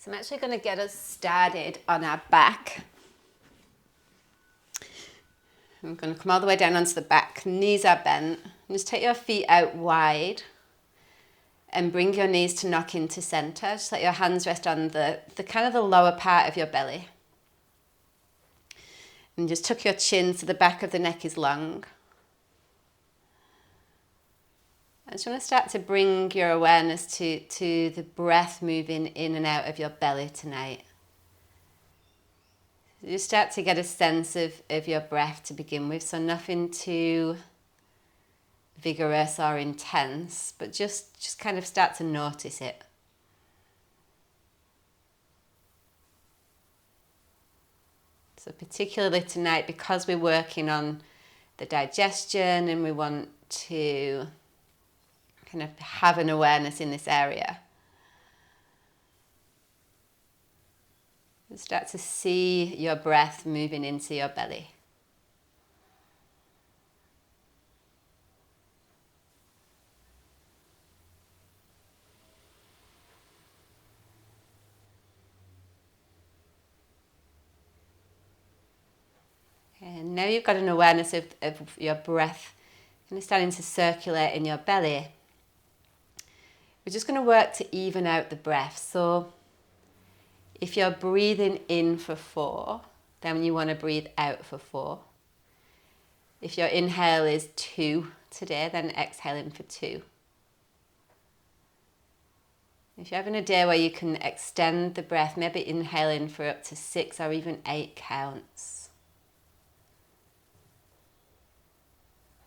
So I'm actually going to get us started on our back. I'm going to come all the way down onto the back. Knees are bent. Just take your feet out wide and bring your knees to knock into center. Just let your hands rest on the kind of the lower part of your belly. And just tuck your chin so the back of the neck is long. I just want to start to bring your awareness to the breath moving in and out of your belly tonight. You start to get a sense of your breath to begin with, so nothing too vigorous or intense, but just kind of start to notice it. So particularly tonight, because we're working on the digestion and we want to kind of have an awareness in this area, start to see your breath moving into your belly. And now you've got an awareness of your breath kind of starting to circulate in your belly. We're just going to work to even out the breath. So if you're breathing in for 4, then you want to breathe out for 4. If your inhale is 2 today, then exhale in for 2. If you're having a day where you can extend the breath, maybe inhale in for up to 6 or even 8 counts.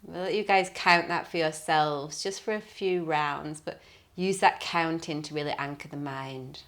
We'll let you guys count that for yourselves just for a few rounds, but use that counting to really anchor the mind.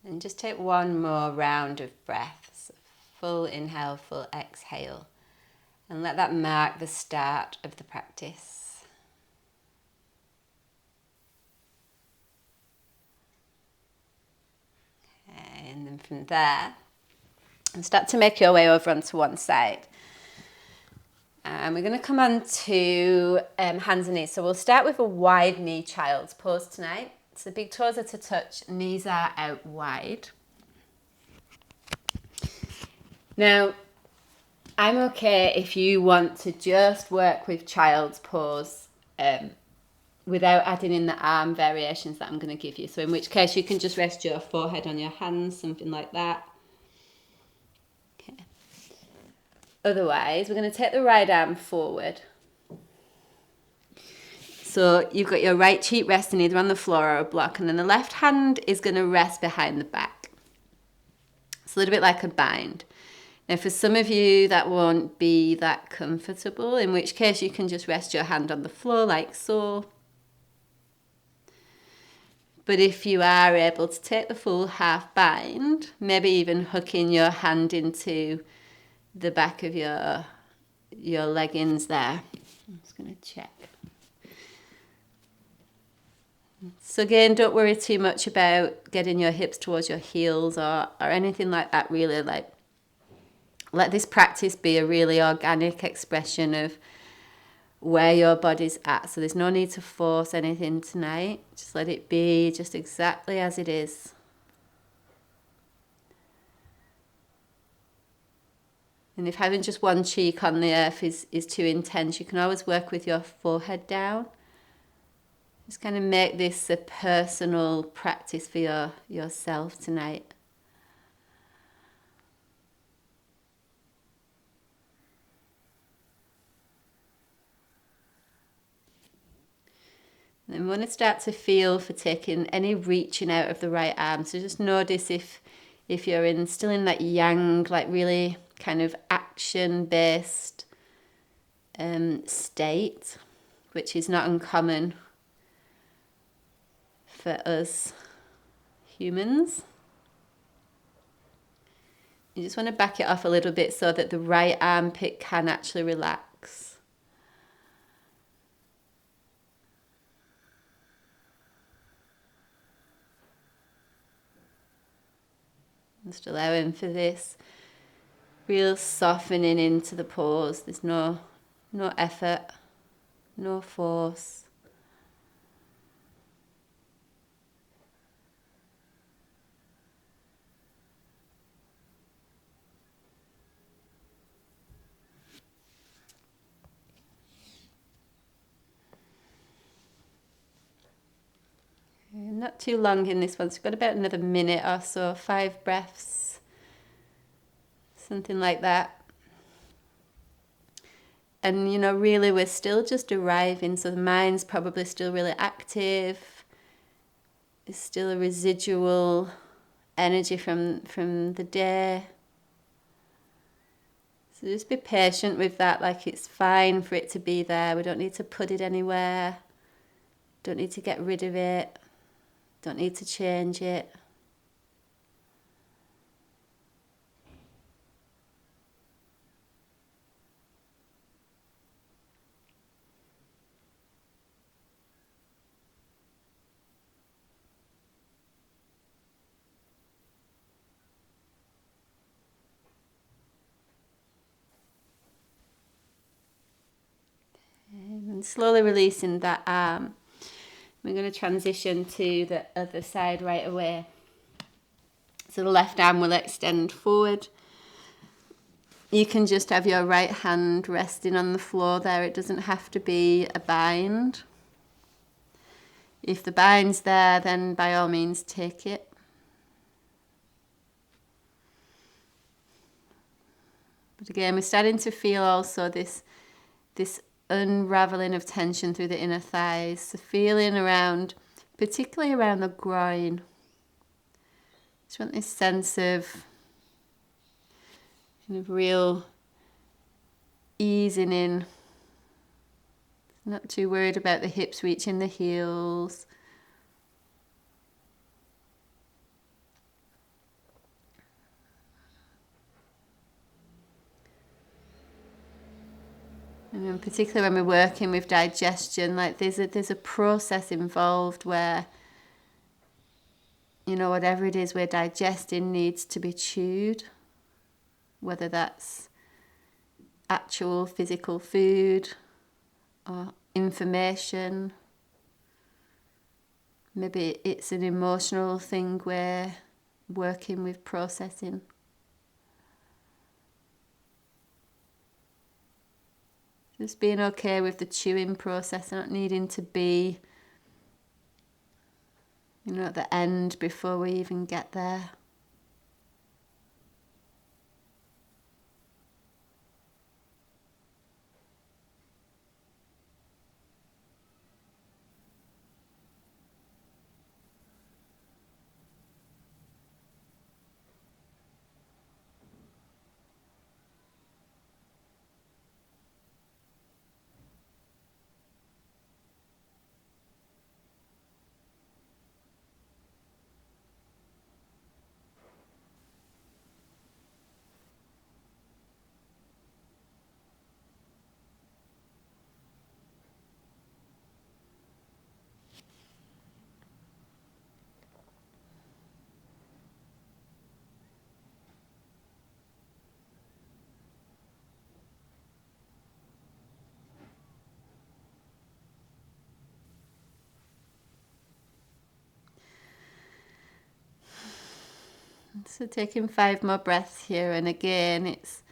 And just take one more round of breaths. Full inhale, full exhale. And let that mark the start of the practice. Okay, and then from there, start to make your way over onto one side. And we're going to come on to hands and knees. So we'll start with a wide knee child's pose tonight. So the big toes are to touch, knees are out wide. Now, I'm okay if you want to just work with child's pose without adding in the arm variations that I'm going to give you. So in which case you can just rest your forehead on your hands, something like that. Okay. Otherwise, we're going to take the right arm forward. So you've got your right cheek resting either on the floor or a block, and then the left hand is going to rest behind the back. It's a little bit like a bind. Now for some of you that won't be that comfortable, in which case you can just rest your hand on the floor like so. But if you are able to take the full half bind, maybe even hooking your hand into the back of your leggings there. I'm just going to check. So again, don't worry too much about getting your hips towards your heels or anything like that, really. Like, let this practice be a really organic expression of where your body's at. So there's no need to force anything tonight. Just let it be just exactly as it is. And if having just one cheek on the earth is too intense, you can always work with your forehead down. Just kind of make this a personal practice for yourself tonight. And we want to start to feel for taking any reaching out of the right arm. So just notice if you're still in that yang, like really kind of action-based state, which is not uncommon for us humans. You just want to back it off a little bit so that the right armpit can actually relax. Just allowing for this real softening into the pose. There's no effort, no force. Not too long in this one, so we've got about another minute or so, 5 breaths, something like that. And really we're still just arriving, so the mind's probably still really active. There's still a residual energy from the day. So just be patient with that, like it's fine for it to be there. We don't need to put it anywhere. Don't need to get rid of it. Don't need to change it. And slowly releasing that arm. We're going to transition to the other side right away. So the left arm will extend forward. You can just have your right hand resting on the floor there. It doesn't have to be a bind. If the bind's there, then by all means take it. But again, we're starting to feel also this unraveling of tension through the inner thighs. So feeling around, particularly around the groin. Just want this sense of kind of real easing in. Not too worried about the hips reaching the heels. And particularly when we're working with digestion, like there's a process involved where, whatever it is we're digesting needs to be chewed, whether that's actual physical food or information. Maybe it's an emotional thing we're working with processing. Just being okay with the chewing process, not needing to be, at the end before we even get there. So taking 5 more breaths here, and again, it's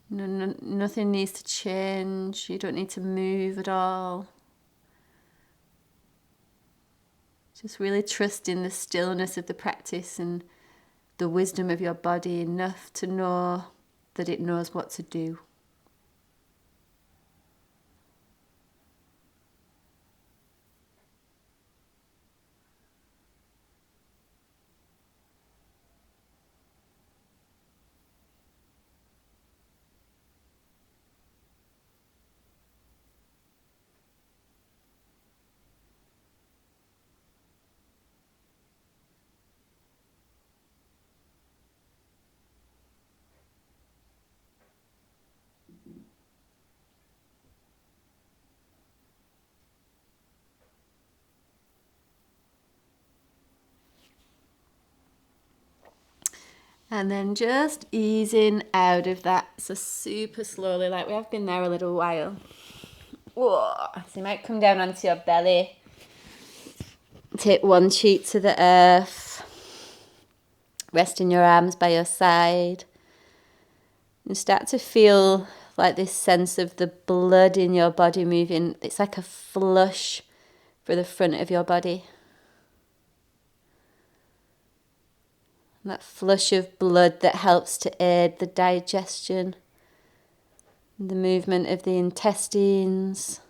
nothing needs to change. You don't need to move at all. Just really trusting the stillness of the practice and the wisdom of your body enough to know that it knows what to do. And then just easing out of that, so super slowly, like we have been there a little while. Whoa. So you might come down onto your belly, take one cheek to the earth, resting your arms by your side, and start to feel like this sense of the blood in your body moving. It's like a flush for the front of your body. And that flush of blood that helps to aid the digestion, the movement of the intestines.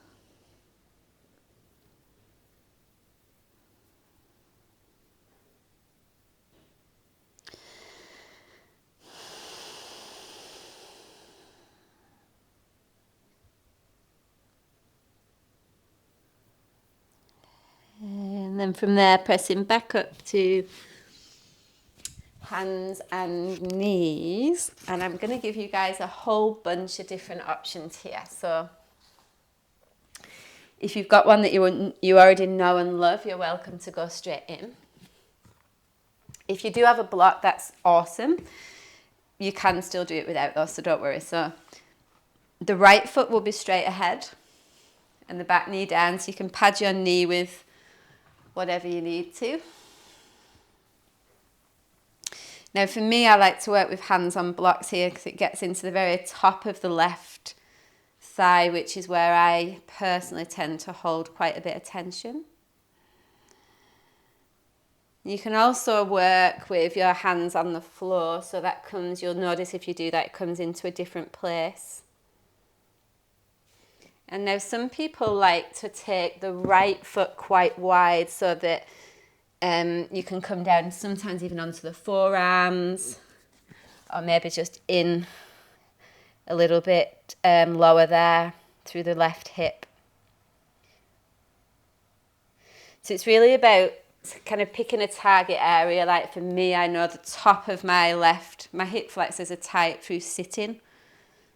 And then from there, pressing back up to hands and knees. And I'm going to give you guys a whole bunch of different options here. So if you've got one that you already know and love, you're welcome to go straight in. If you do have a block, that's awesome. You can still do it without those, so don't worry. So the right foot will be straight ahead and the back knee down, so you can pad your knee with whatever you need to. Now for me, I like to work with hands on blocks here because it gets into the very top of the left thigh, which is where I personally tend to hold quite a bit of tension. You can also work with your hands on the floor, so that comes, you'll notice if you do that, it comes into a different place. And now some people like to take the right foot quite wide so that you can come down sometimes even onto the forearms, or maybe just in a little bit lower there through the left hip. So it's really about kind of picking a target area. Like for me, I know the top of my hip flexors are tight through sitting.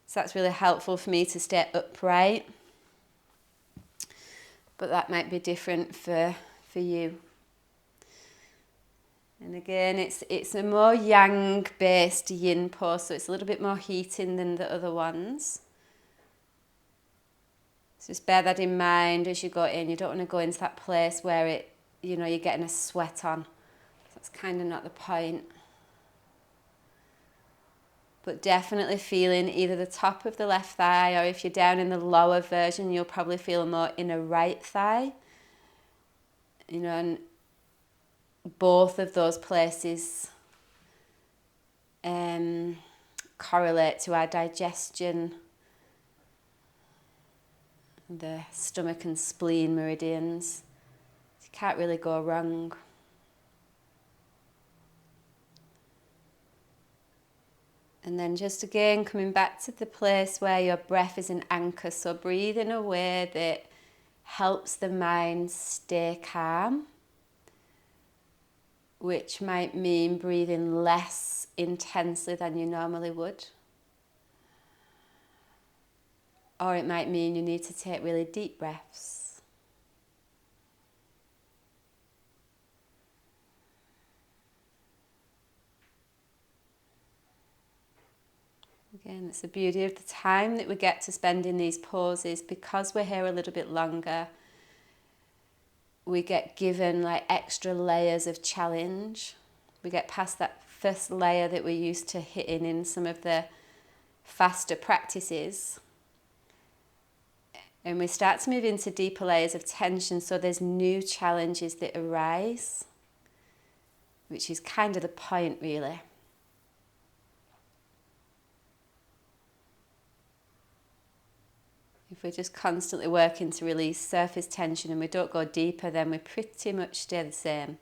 So that's really helpful for me to stay upright. But that might be different for you. And again, it's a more yang-based yin pose, so it's a little bit more heating than the other ones. So just bear that in mind as you go in. You don't want to go into that place where you're getting a sweat on. That's kind of not the point. But definitely feeling either the top of the left thigh, or if you're down in the lower version, you'll probably feel more in a right thigh. And both of those places correlate to our digestion, the stomach and spleen meridians. You can't really go wrong. And then just again coming back to the place where your breath is an anchor. So breathe in a way that helps the mind stay calm, which might mean breathing less intensely than you normally would. Or it might mean you need to take really deep breaths. Again, it's the beauty of the time that we get to spend in these poses. Because we're here a little bit longer, we get given like extra layers of challenge. We get past that first layer that we're used to hitting in some of the faster practices. And we start to move into deeper layers of tension, so there's new challenges that arise, which is kind of the point really. If we're just constantly working to release surface tension and we don't go deeper, then we pretty much stay the same,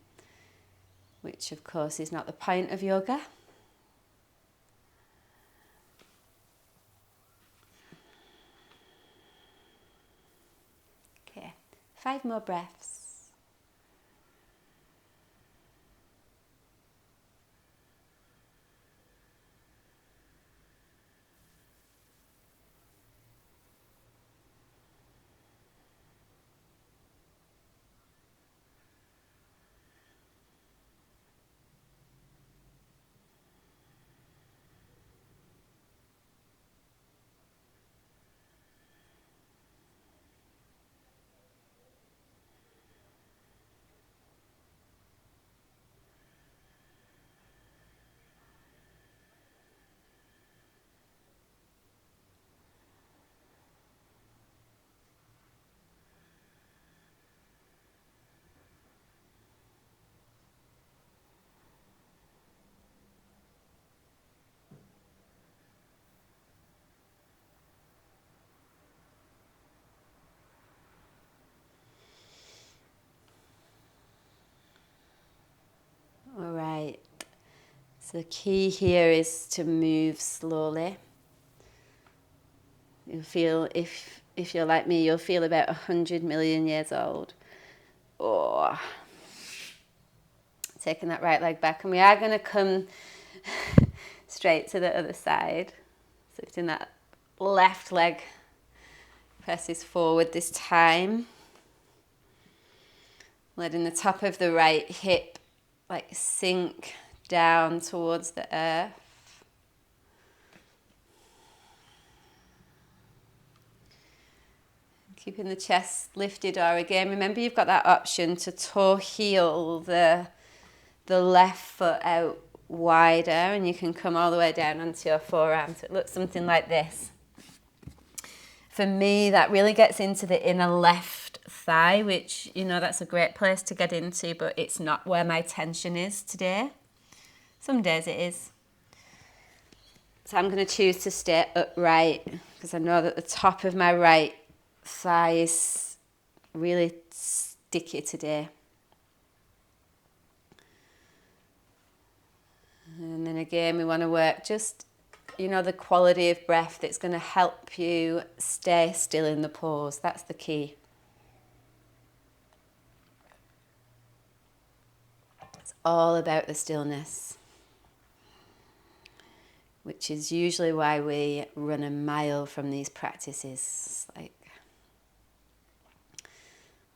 which of course is not the point of yoga. Okay, 5 more breaths. So the key here is to move slowly. You'll feel, if you're like me, you'll feel about 100 million years old. Oh. Taking that right leg back, and we are going to come straight to the other side. So lifting that left leg presses forward this time. Letting the top of the right hip like sink down towards the earth. Keeping the chest lifted, or again, remember you've got that option to toe heel the left foot out wider, and you can come all the way down onto your forearm. So it looks something like this. For me, that really gets into the inner left thigh, which, you know, that's a great place to get into, but it's not where my tension is today. Some days it is. So I'm going to choose to stay upright because I know that the top of my right thigh is really sticky today. And then again, we want to work just, you know, the quality of breath that's going to help you stay still in the pose. That's the key. It's all about the stillness, which is usually why we run a mile from these practices. Like,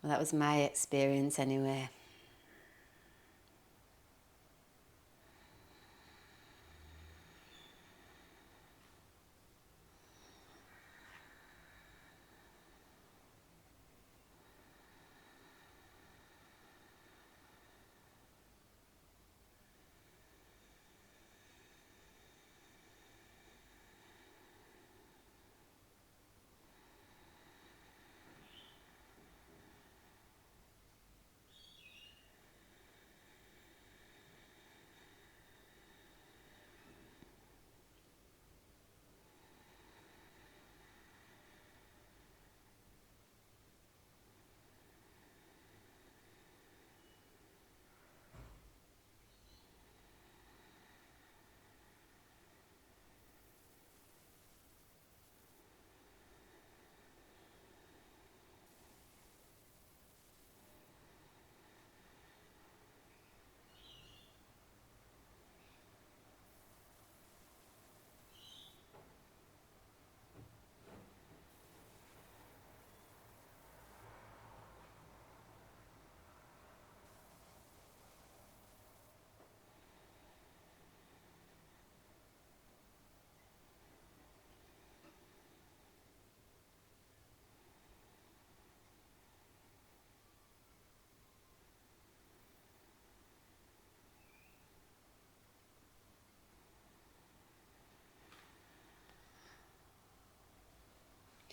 well, that was my experience anyway.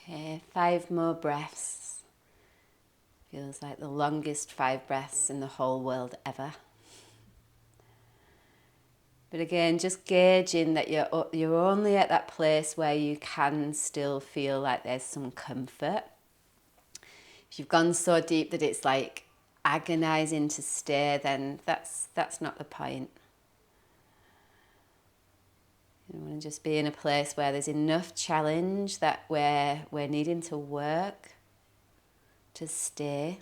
Okay, 5 more breaths. Feels like the longest 5 breaths in the whole world ever. But again, just gauging that you're only at that place where you can still feel like there's some comfort. If you've gone so deep that it's like agonizing to stay, then that's not the point. You want to just be in a place where there's enough challenge that we're needing to work to stay.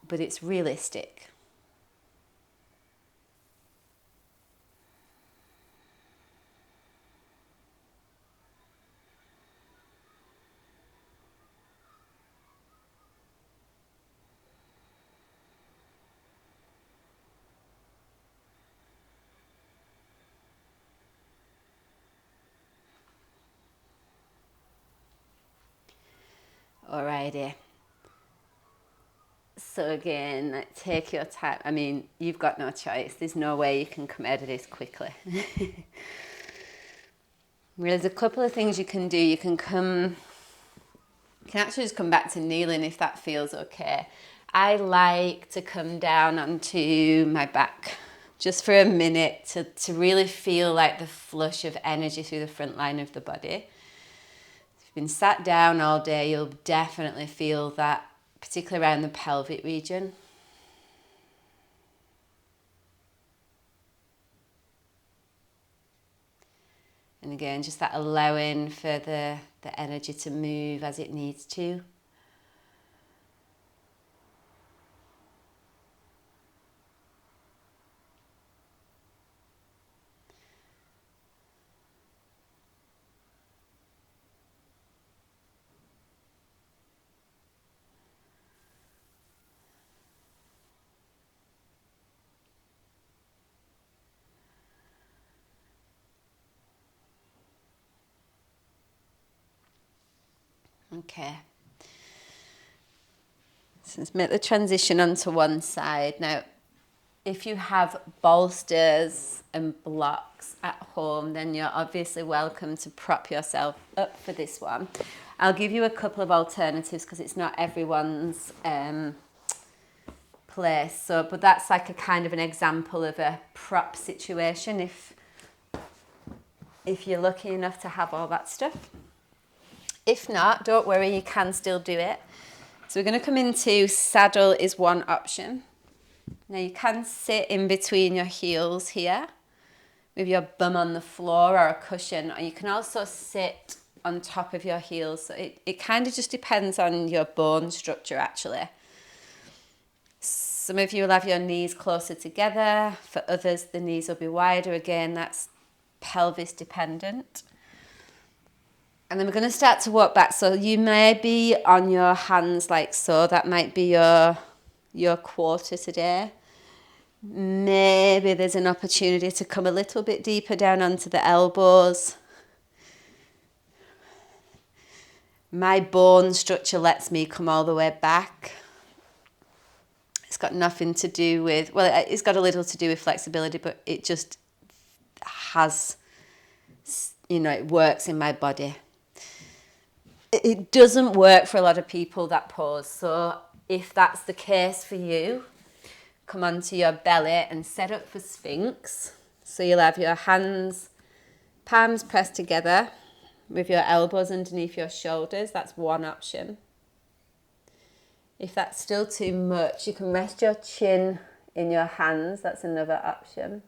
But it's realistic. Alrighty. So again, like, take your time. I mean, you've got no choice. There's no way you can come out of this quickly. There's a couple of things you can do. You can actually just come back to kneeling if that feels okay. I like to come down onto my back just for a minute to really feel like the flush of energy through the front line of the body. Been sat down all day, you'll definitely feel that, particularly around the pelvic region. And again, just that allowing for the energy to move as it needs to. Okay. So let's make the transition onto one side. Now, if you have bolsters and blocks at home, then you're obviously welcome to prop yourself up for this one. I'll give you a couple of alternatives because it's not everyone's place. So, but that's like a kind of an example of a prop situation if you're lucky enough to have all that stuff. If not, don't worry, you can still do it. So we're going to come into saddle is one option. Now you can sit in between your heels here with your bum on the floor or a cushion, or you can also sit on top of your heels. So it kind of just depends on your bone structure actually. Some of you will have your knees closer together. For others, the knees will be wider. Again, that's pelvis dependent. And then we're going to start to walk back. So you may be on your hands like so. That might be your quarter today. Maybe there's an opportunity to come a little bit deeper down onto the elbows. My bone structure lets me come all the way back. It's got nothing to do with, well, it's got a little to do with flexibility, but it just has, it works in my body. It doesn't work for a lot of people, that pose. So if that's the case for you, come onto your belly and set up for Sphinx. So you'll have your hands, palms pressed together with your elbows underneath your shoulders. That's one option. If that's still too much, you can rest your chin in your hands. That's another option.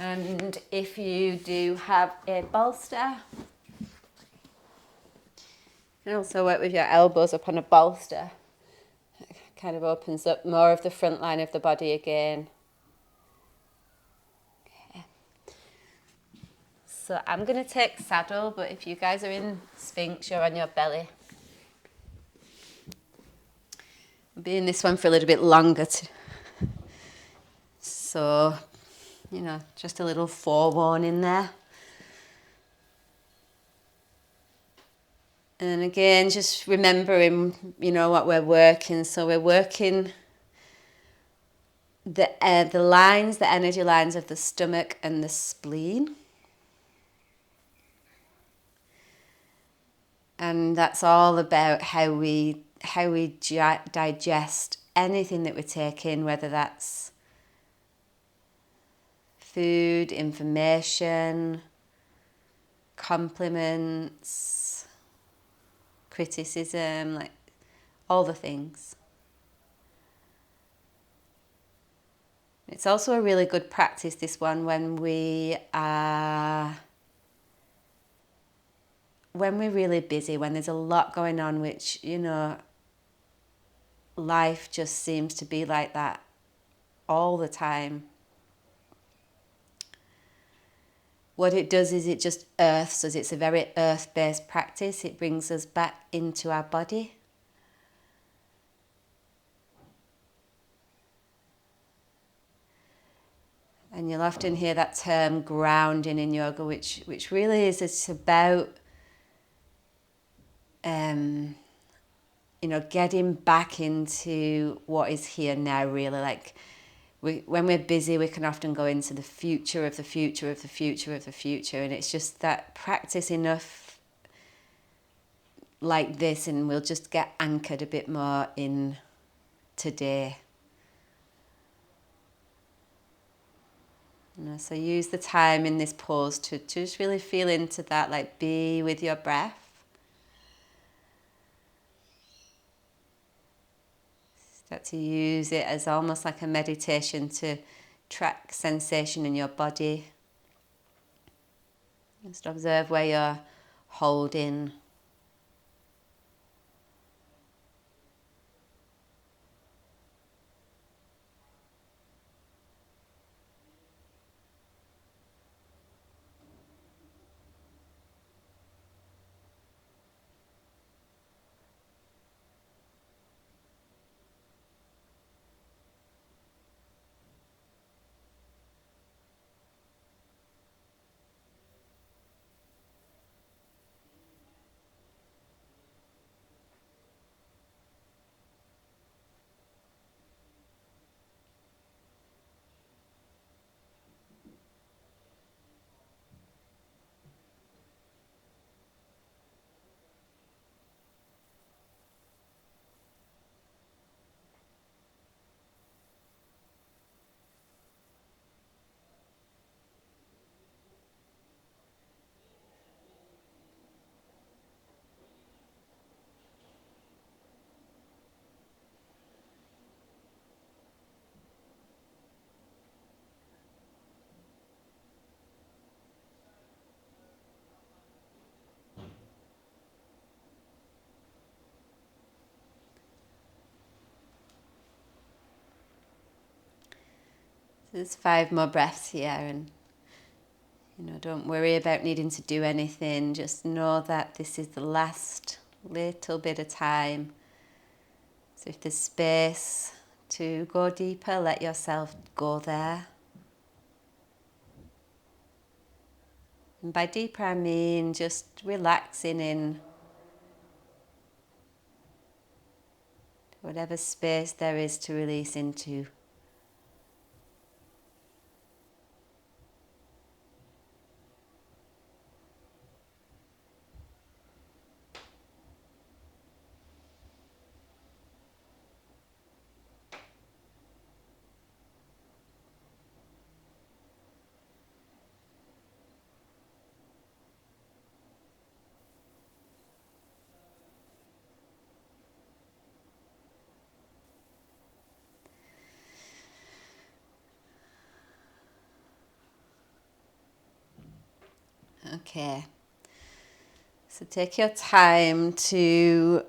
And if you do have a bolster, you can also work with your elbows up on a bolster. It kind of opens up more of the front line of the body again. Okay. So I'm going to take saddle, but if you guys are in Sphinx, you're on your belly. I'll be in this one for a little bit longer. So, just a little forewarning there. And again, just remembering, what we're working. So we're working the lines, the energy lines of the stomach and the spleen. And that's all about how we digest anything that we take in, whether that's food, information, compliments, criticism, like all the things. It's also a really good practice, this one, when we're really busy, when there's a lot going on, which, life just seems to be like that all the time. What it does is it just earths us. It's a very earth-based practice. It brings us back into our body. And you'll often hear that term grounding in yoga, which really is, it's about getting back into what is here now, really. Like when we're busy, we can often go into the future of the future of the future of the future. And it's just that practice enough like this, and we'll just get anchored a bit more in today. So use the time in this pause to just really feel into that, like be with your breath. Start to use it as almost like a meditation to track sensation in your body. Just observe where you're holding. There's 5 more breaths here, and don't worry about needing to do anything. Just know that this is the last little bit of time. So if there's space to go deeper, let yourself go there. And by deeper, I mean just relaxing in whatever space there is to release into. Okay, so take your time to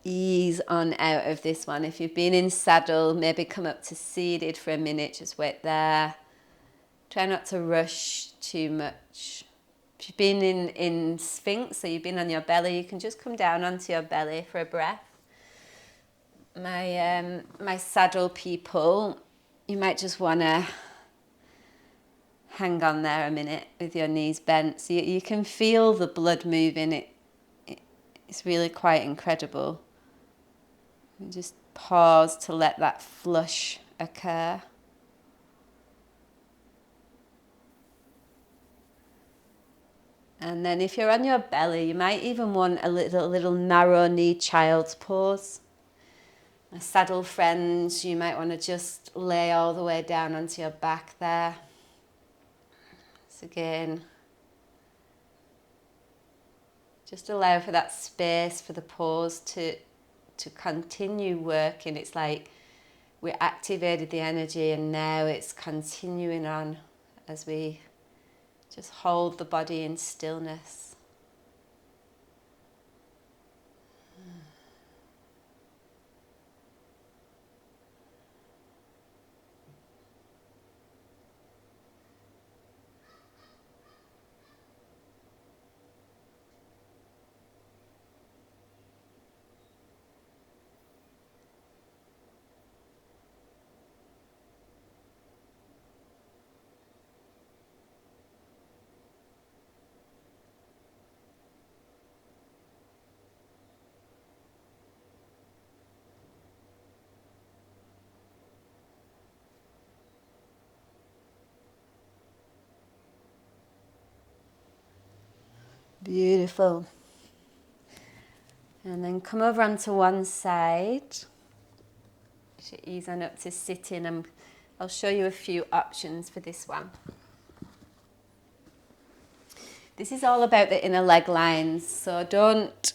ease on out of this one. If you've been in saddle, maybe come up to seated for a minute, just wait there. Try not to rush too much. If you've been in Sphinx, so you've been on your belly, you can just come down onto your belly for a breath. My saddle people, you might just want to hang on there a minute with your knees bent, so you can feel the blood moving. It's really quite incredible. And just pause to let that flush occur. And then if you're on your belly, you might even want a little narrow knee child's pose. My saddle friends, you might want to just lay all the way down onto your back there. So again, just allow for that space for the pose to continue working. It's like we activated the energy and now it's continuing on as we just hold the body in stillness. Beautiful. And then come over onto one side. You should ease on up to sitting, and I'll show you a few options for this one. This is all about the inner leg lines, so don't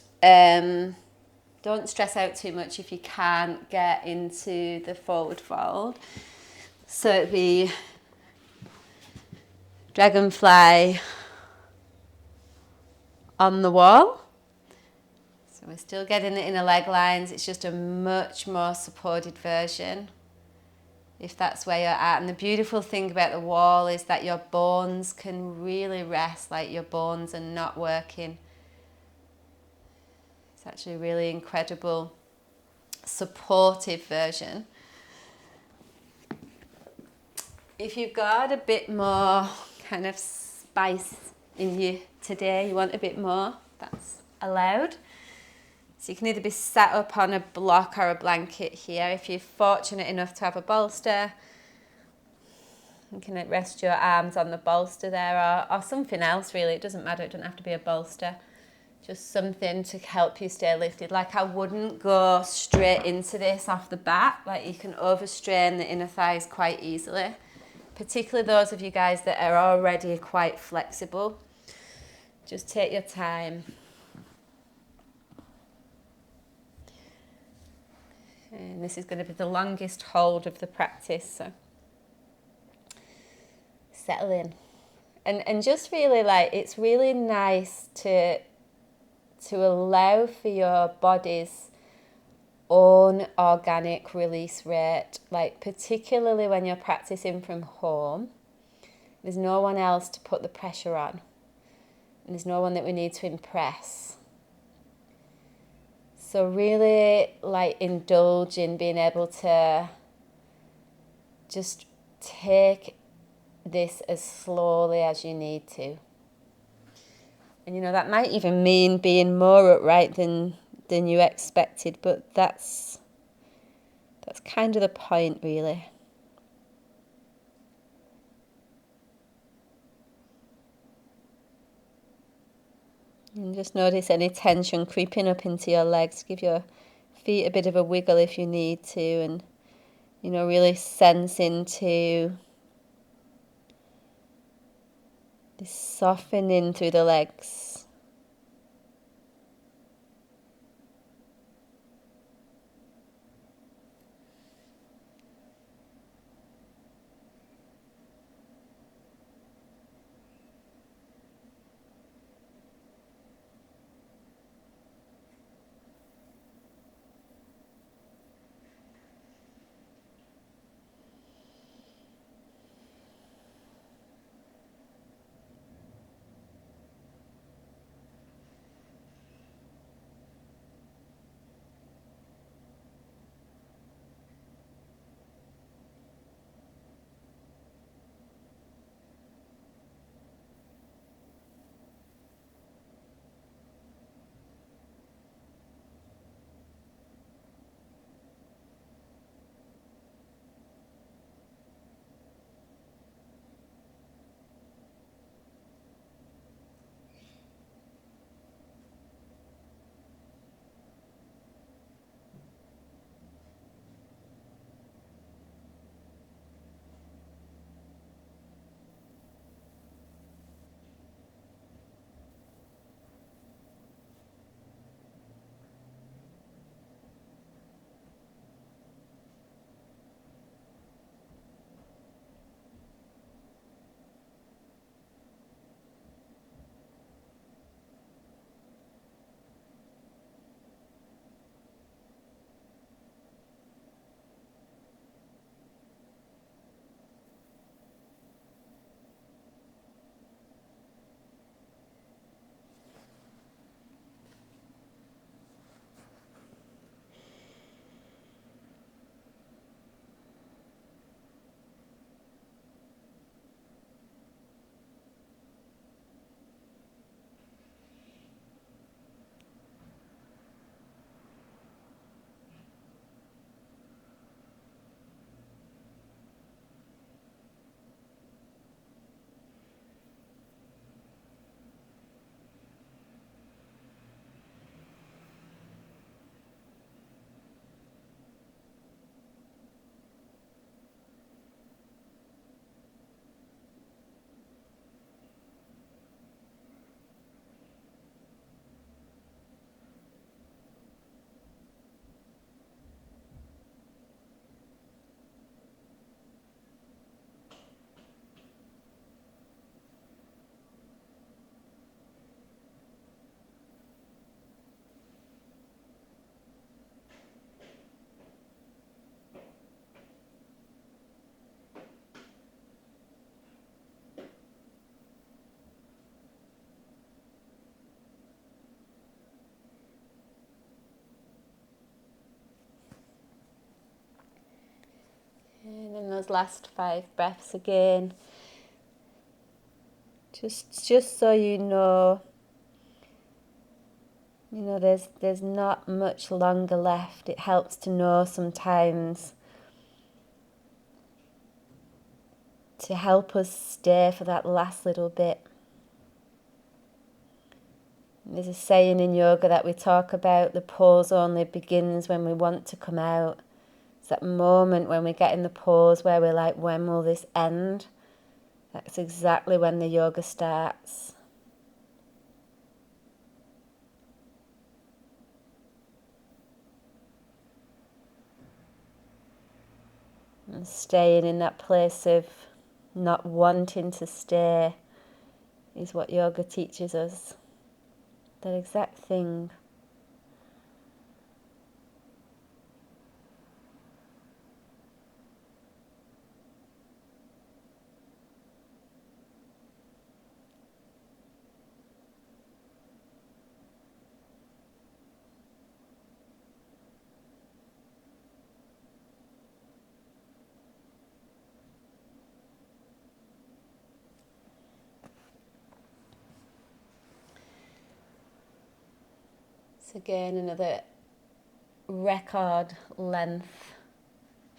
stress out too much if you can't get into the forward fold. So it'd be dragonfly on the wall. So we're still getting the inner leg lines. It's just a much more supported version, if that's where you're at. And the beautiful thing about the wall is that your bones can really rest, like your bones are not working. It's actually a really incredible, supportive version. If you've got a bit more kind of spice in you today, you want a bit more, that's allowed. So you can either be sat up on a block or a blanket here. If you're fortunate enough to have a bolster, you can rest your arms on the bolster there, or something else really. It doesn't matter, it doesn't have to be a bolster. Just something to help you stay lifted. Like, I wouldn't go straight into this off the bat. Like, you can overstrain the inner thighs quite easily. Particularly those of you guys that are already quite flexible. Just take your time. And this is going to be the longest hold of the practice, so settle in. And just really, like, it's really nice to allow for your body's own organic release rate, like particularly when you're practicing from home. There's no one else to put the pressure on, and there's no one that we need to impress. So really, like, indulge in being able to just take this as slowly as you need to. And you know, that might even mean being more upright than you expected, but that's kind of the point, really. And just notice any tension creeping up into your legs. Give your feet a bit of a wiggle if you need to, and you know, really sense into this softening through the legs. those last 5 breaths again. Just so you know, there's not much longer left. It helps to know sometimes, to help us stay for that last little bit. There's a saying in yoga that we talk about, the pause only begins when we want to come out. It's that moment when we get in the pause where we're like, when will this end? That's exactly when the yoga starts. And staying in that place of not wanting to stay is what yoga teaches us. That exact thing. So again, another record length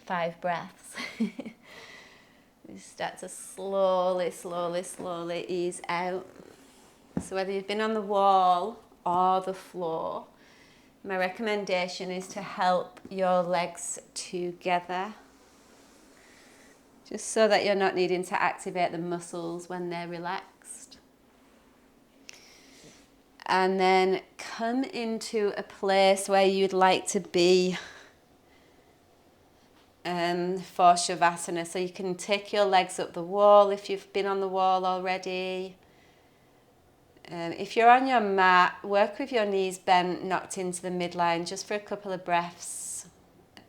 5 breaths. You start to slowly ease out. So whether you've been on the wall or the floor, my recommendation is to help your legs together, just so that you're not needing to activate the muscles when they're relaxed. And then come into a place where you'd like to be for Shavasana. So you can take your legs up the wall if you've been on the wall already. If you're on your mat, work with your knees bent, knocked into the midline, just for a couple of breaths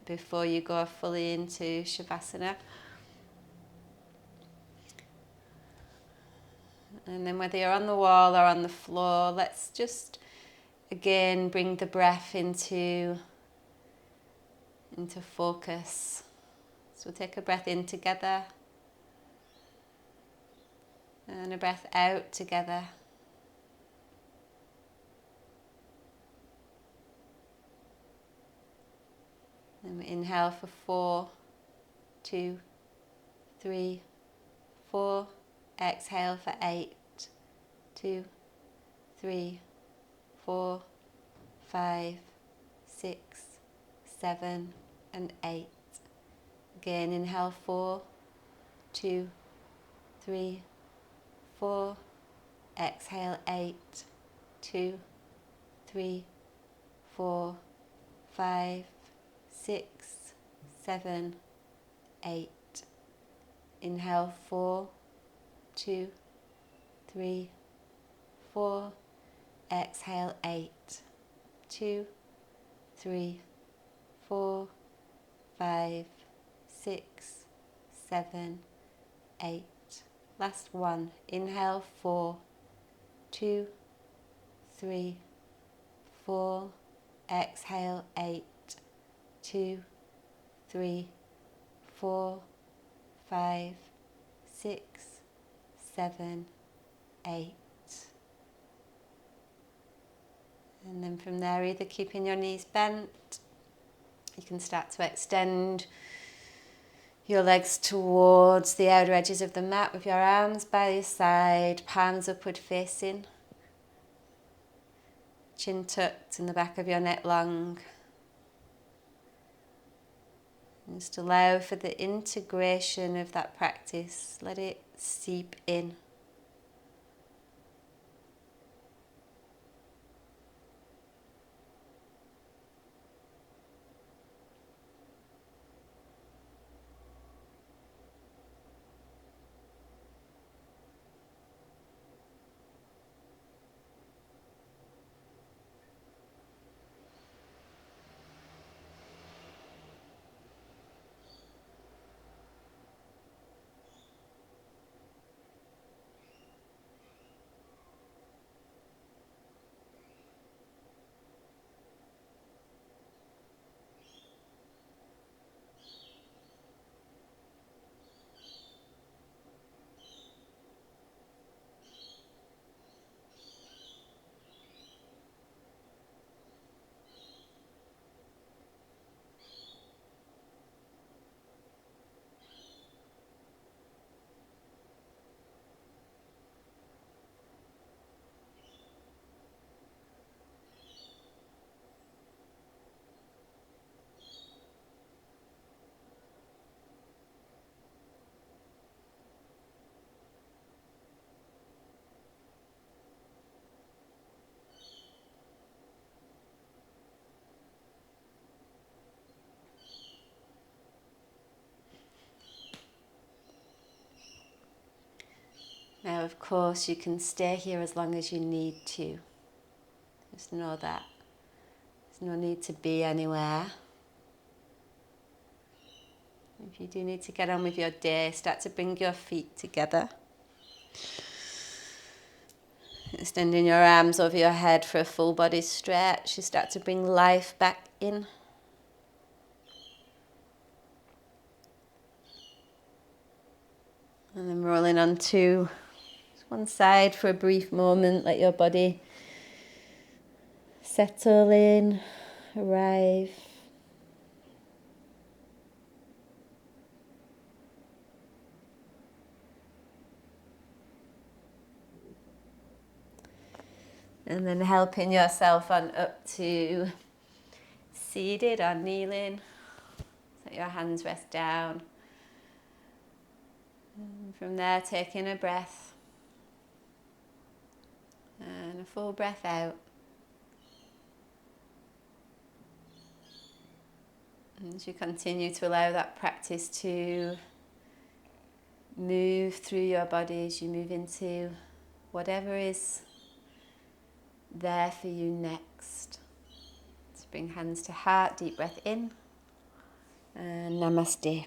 before you go fully into Shavasana. And then whether you're on the wall or on the floor, let's just again bring the breath into focus. So we'll take a breath in together and a breath out together. And we inhale for 4, 2, 3, 4. Exhale for 8, 2, 3, 4, 5, 6, 7, and 8. Again, inhale 4, 2, 3, 4. Exhale 8, 2, 3, 4, 5, 6, 7, 8. Inhale 4, 2, 3, 4. Exhale 8, 2, 3, 4, 5, 6, 7, 8. Last one. Inhale 4, 2, 3, 4. Exhale 8, 2, 3, 4, 5, 6, 7, 8. And then from there, either keeping your knees bent, you can start to extend your legs towards the outer edges of the mat with your arms by your side, palms upward facing, chin tucked and the back of your neck long. And just allow for the integration of that practice. Let it seep in. Now, of course, you can stay here as long as you need to. Just know that there's no need to be anywhere. If you do need to get on with your day, start to bring your feet together. Extending your arms over your head for a full body stretch. You start to bring life back in. And then rolling onto one side for a brief moment. Let your body settle in, arrive. And then helping yourself on up to seated or kneeling. Let your hands rest down. And from there, taking a breath. And a full breath out. And as you continue to allow that practice to move through your body as you move into whatever is there for you next. So bring hands to heart, deep breath in, and namaste.